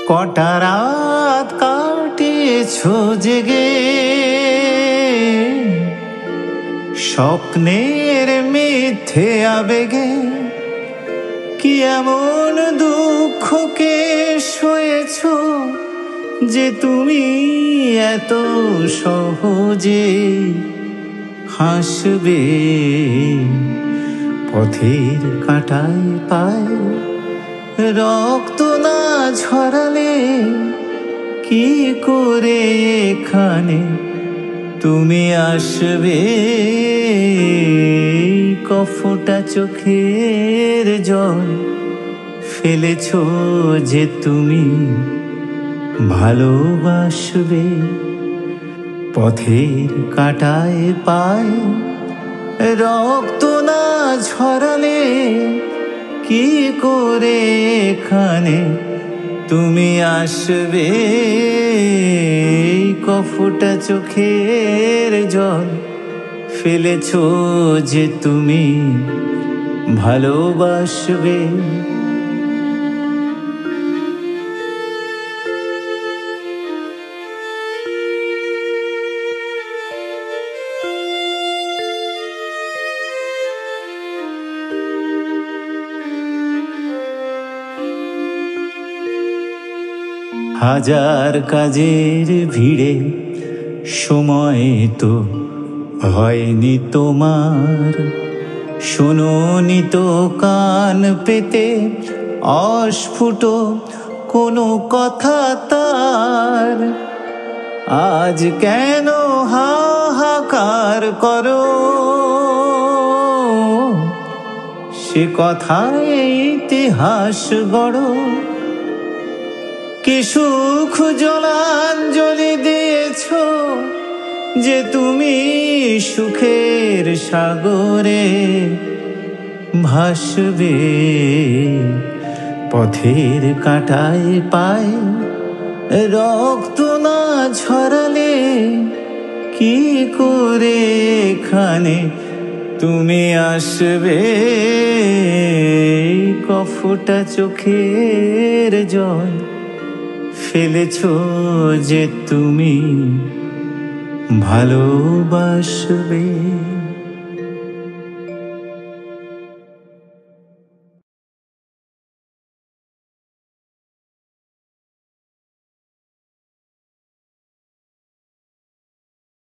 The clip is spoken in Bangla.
কটা রাত কাটিয়েছো জেগে, স্বপ্নের মিথ্যে আবেগে। কি এমন দুঃখকে সয়েছ যে তুমি এত সহজে হাসবে? পথের কাঁটায় পায় রক্ত না ঝরালে কি করে এখানে তুমি আসবে? কফোটা চোখের জল ফেলেছ যে তুমি ভালোবাসবে। পথের কাঁটায় পায় রক্ত না ঝরালে কি করে এখানে তুমি আসবে? কফোটা চোখের জল ফেলেছ যে তুমি ভালোবাসবে। হাজার কাজের ভিড়ে সময় তো হয়নি তোমার, শোনোনি তো কান পেতে অস্ফুট কোনো কথা তার। আজ কেন হাহাকার করো সে কথায় ইতিহাস গড়ো। কি সুখ জলাঞ্জলি দিয়েছ যে তুমি সুখের সাগরে ভাসবে। পথের কাঁটায় পায় রক্ত না ঝরালে কি করে এখানে তুমি আসবে? কফোটা চোখের জল ফেলেছ যে তুমি ভালোবাসবে।